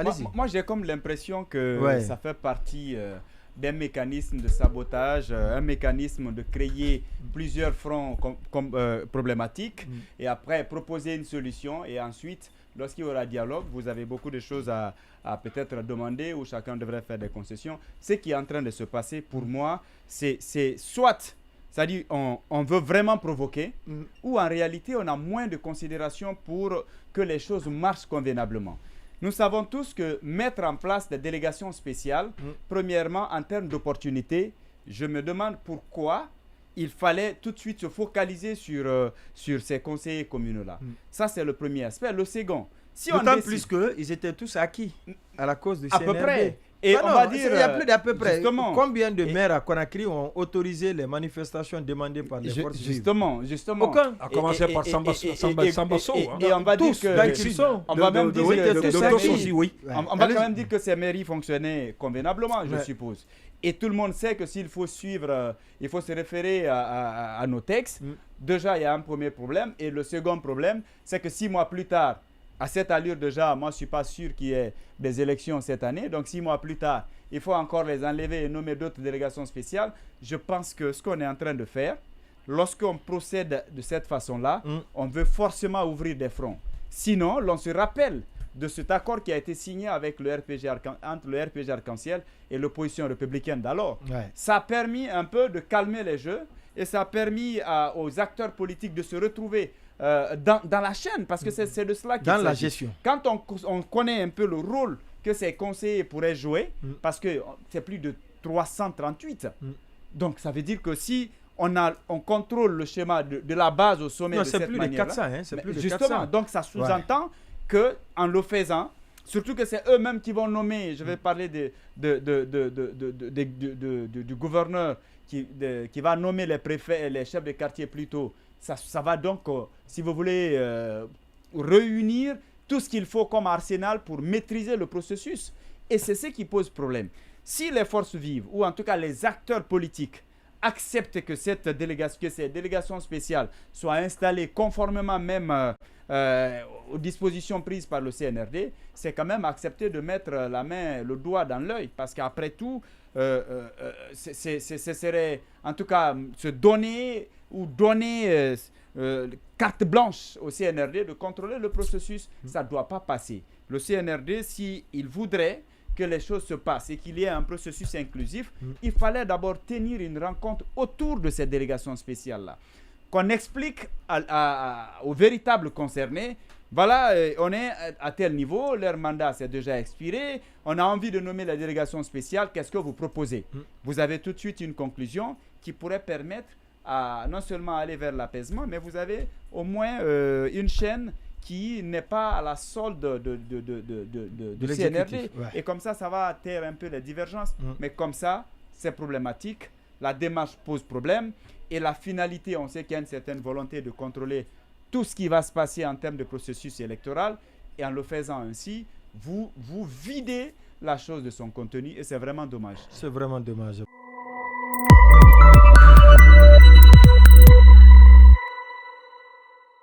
Allez-y. Moi, j'ai comme l'impression que Ouais. ça fait partie d'un mécanisme de sabotage, un mécanisme de créer plusieurs fronts problématiques et après proposer une solution et ensuite, lorsqu'il y aura dialogue, vous avez beaucoup de choses à peut-être demander où chacun devrait faire des concessions. Ce qui est en train de se passer pour moi, c'est soit, c'est-à-dire on veut vraiment provoquer ou en réalité on a moins de considération pour que les choses marchent convenablement. Nous savons tous que mettre en place des délégations spéciales, premièrement, en termes d'opportunités, je me demande pourquoi il fallait tout de suite se focaliser sur ces conseillers communaux-là. Ça, c'est le premier aspect. Le second, si on D'autant décide, plus qu'ils étaient tous acquis à la cause du à CNRD. peu près, et on va dire, il y a plus d'à peu près. justement, Combien de maires à Conakry ont autorisé les manifestations demandées par les forces vives? justement, Aucun. À commencer par Sambasso. Et on va dire Tous, que... donc ils sont. On va même dire que aussi, oui. on va quand même dire que ces mairies fonctionnaient convenablement, je suppose. Et tout le monde sait que s'il faut suivre, il faut se référer à nos textes. Déjà, il y a un premier problème. Et le second problème, c'est que 6 mois plus tard, à cette allure déjà, moi je ne suis pas sûr qu'il y ait des élections cette année. Donc 6 mois plus tard, il faut encore les enlever et nommer d'autres délégations spéciales. Je pense que ce qu'on est en train de faire, lorsqu'on procède de cette façon-là, on veut forcément ouvrir des fronts. Sinon, l'on se rappelle de cet accord qui a été signé avec le RPG entre le RPG Arc-en-Ciel et l'opposition républicaine d'alors. Ouais. Ça a permis un peu de calmer les jeux et ça a permis aux acteurs politiques de se retrouver dans la chaîne, parce que c'est de cela qu'il s'agit. Dans la gestion. Quand on connaît un peu le rôle que ces conseillers pourraient jouer, parce que c'est plus de 338, donc ça veut dire que si on contrôle le schéma de la base au sommet de cette manière-là. Non, c'est plus de 400, hein, c'est plus de justement, 400. donc ça sous-entend qu'en le faisant, surtout que c'est eux-mêmes qui vont nommer, je vais parler du gouverneur qui va nommer les préfets et les chefs de quartier plus tôt. Ça va donc, si vous voulez, réunir tout ce qu'il faut comme arsenal pour maîtriser le processus. Et c'est ce qui pose problème. Si les forces vives, ou en tout cas les acteurs politiques, acceptent que ces délégations spéciales soient installées conformément même aux dispositions prises par le CNRD, c'est quand même accepter de mettre le doigt dans l'œil, parce qu'après tout, ce serait en tout cas se donner carte blanche au CNRD de contrôler le processus. Ça ne doit pas passer. Le CNRD, s'il voudrait que les choses se passent et qu'il y ait un processus inclusif, il fallait d'abord tenir une rencontre autour de cette délégation spéciale-là. Qu'on explique aux véritables concernés, voilà, on est à tel niveau, leur mandat s'est déjà expiré, on a envie de nommer la délégation spéciale, qu'est-ce que vous proposez? Vous avez tout de suite une conclusion qui pourrait permettre à non seulement aller vers l'apaisement, mais vous avez au moins une chaîne qui n'est pas à la solde de CNRD. Ouais. Et comme ça va taire un peu les divergences. Mais comme ça, c'est problématique. La démarche pose problème. Et la finalité, on sait qu'il y a une certaine volonté de contrôler tout ce qui va se passer en termes de processus électoral. Et en le faisant ainsi, vous videz la chose de son contenu. Et c'est vraiment dommage. C'est vraiment dommage.